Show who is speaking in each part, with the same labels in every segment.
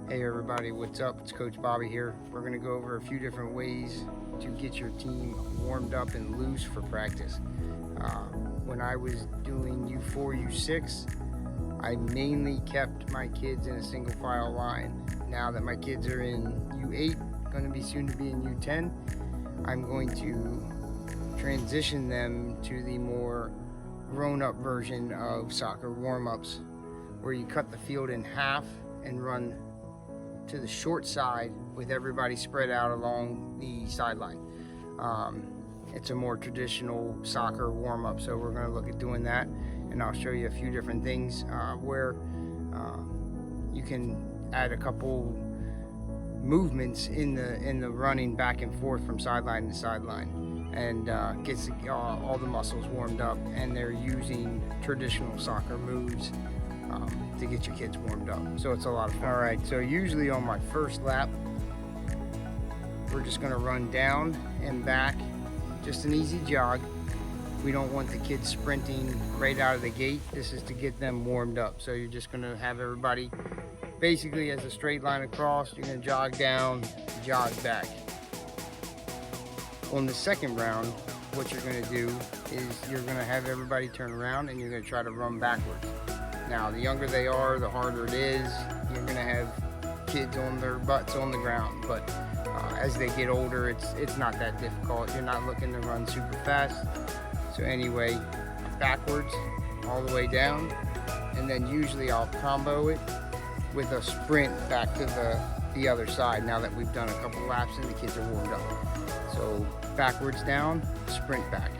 Speaker 1: Hey everybody, what's up? It's Coach Bobby here. We're going to go over a few different ways to get your team warmed up and loose for practice. When I was doing U4, U6, I mainly kept my kids in a single file line. Now that my kids are in U8, going to be soon to be in U10, I'm going to transition them to the more grown-up version of soccer warm-ups, where you cut the field in half and run to the short side with everybody spread out along the sideline. It's a more traditional soccer warm-up, so we're going to look at doing that, and I'll show you a few different things where you can add a couple movements in the running back and forth from sideline to sideline, and gets all the muscles warmed up, and they're using traditional soccer moves to get your kids warmed up. So it's a lot of fun. All right, so usually on my first lap, we're just gonna run down and back, just an easy jog. We don't want the kids sprinting right out of the gate. This is to get them warmed up. So you're just gonna have everybody basically as a straight line across. You're gonna jog down, jog back. On the second round, what you're gonna do is you're gonna have everybody turn around and you're gonna try to run backwards. Now, the younger they are, the harder it is. You're gonna have kids on their butts on the ground, but as they get older, it's not that difficult. You're not looking to run super fast. So anyway, backwards, all the way down, and then usually I'll combo it with a sprint back to the other side now that we've done a couple laps and the kids are warmed up. So backwards down, sprint back.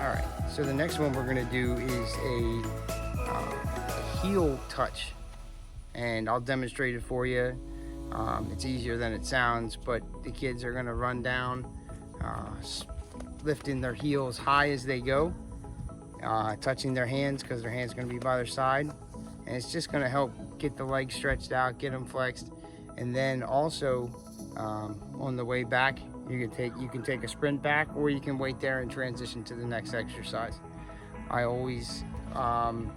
Speaker 1: All right, so the next one we're gonna do is a heel touch, and I'll demonstrate it for you. It's easier than it sounds, but the kids are gonna run down, lifting their heels high as they go, touching their hands because their hands are gonna be by their side, and it's just gonna help get the legs stretched out, get them flexed. And then also on the way back, you can take a sprint back, or you can wait there and transition to the next exercise. I always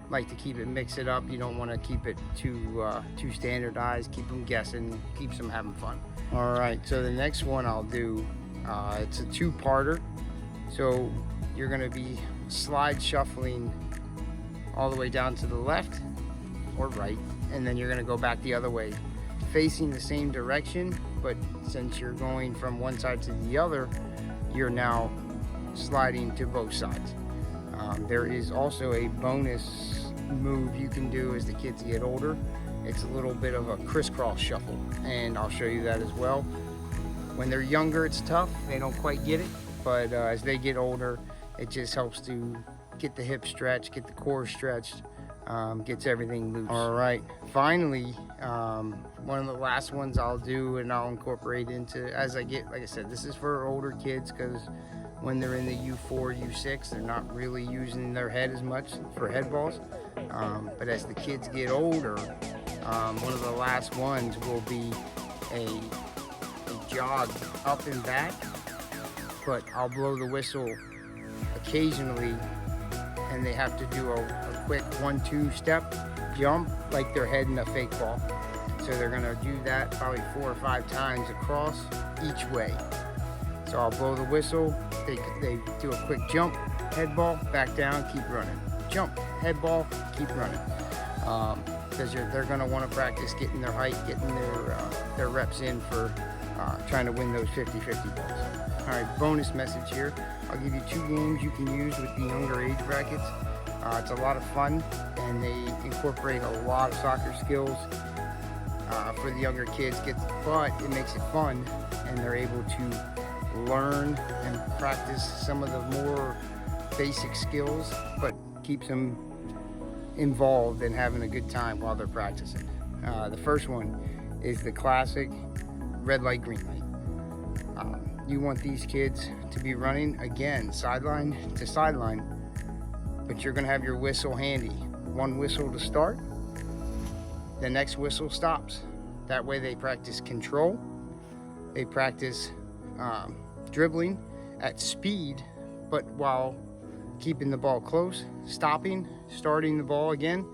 Speaker 1: like to mix it up. You don't want to keep it too standardized. Keep them guessing, keeps them having fun. All right, so the next one I'll do, it's a two-parter. So you're going to be slide shuffling all the way down to the left or right, and then you're going to go back the other way, facing the same direction, but since you're going from one side to the other, you're now sliding to both sides. There is also a bonus move you can do as the kids get older. It's a little bit of a Criss-Cross Shuffle, and I'll show you that as well. When they're younger, it's tough. They don't quite get it, but as they get older, it just helps to get the hips stretched, get the core stretched, gets everything loose. All right, finally, one of the last ones I'll do and I'll incorporate into as I get, like I said, this is for older kids because when they're in the U4, U6, they're not really using their head as much for head balls. But as the kids get older, one of the last ones will be a jog up and back, but I'll blow the whistle occasionally and they have to do a quick 1-2 step jump like they're heading a fake ball. So they're gonna do that probably 4 or 5 times across each way. So I'll blow the whistle, they do a quick jump, head ball, back down, keep running. Jump, head ball, keep running. Because they're gonna wanna practice getting their height, getting their reps in for trying to win those 50-50 balls. All right, bonus message here. I'll give you 2 games you can use with the younger age brackets. It's a lot of fun, and they incorporate a lot of soccer skills for the younger kids, but it makes it fun, and they're able to learn and practice some of the more basic skills, but keeps them involved and having a good time while they're practicing. The first one is the classic red light, green light. You want these kids to be running, again, sideline to sideline, but you're gonna have your whistle handy. One whistle to start, the next whistle stops. That way they practice control, they practice dribbling at speed, but while keeping the ball close, stopping, starting the ball again,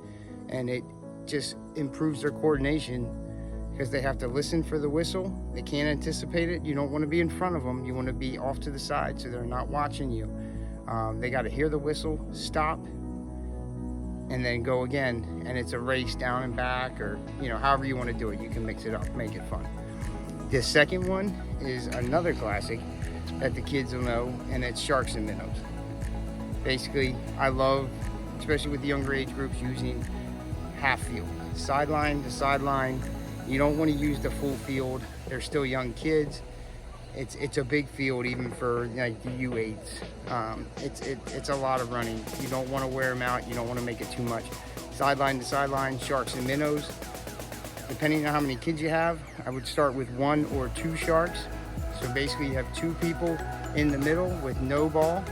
Speaker 1: and it just improves their coordination because they have to listen for the whistle. They can't anticipate it. You don't want to be in front of them. You want to be off to the side so they're not watching you. They got to hear the whistle, stop, and then go again. And it's a race down and back, or however you want to do it. You can mix it up, make it fun. The second one is another classic that the kids will know, and it's Sharks and Minnows. Basically, I love, especially with the younger age groups, using half field, sideline to sideline. You don't want to use the full field. They're still young kids. It's a big field even for like the U8s. It's a lot of running. You don't want to wear them out. You don't want to make it too much. Sideline to sideline, Sharks and Minnows. Depending on how many kids you have, I would start with 1 or 2 sharks. So basically you have 2 people in the middle with no ball.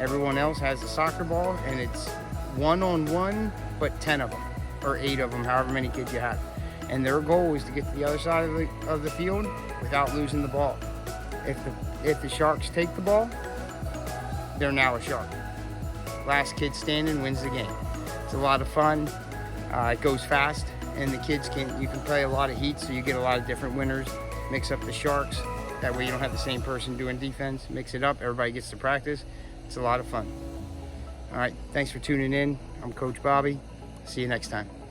Speaker 1: Everyone else has a soccer ball, and it's 1-on-1, but 10 of them, or 8 of them, however many kids you have. And their goal is to get to the other side of the field without losing the ball. If the Sharks take the ball, they're now a Shark. Last kid standing wins the game. It's a lot of fun. It goes fast, and the kids you can play a lot of heats, so you get a lot of different winners. Mix up the Sharks. That way you don't have the same person doing defense. Mix it up. Everybody gets to practice. It's a lot of fun. All right, thanks for tuning in. I'm Coach Bobby. See you next time.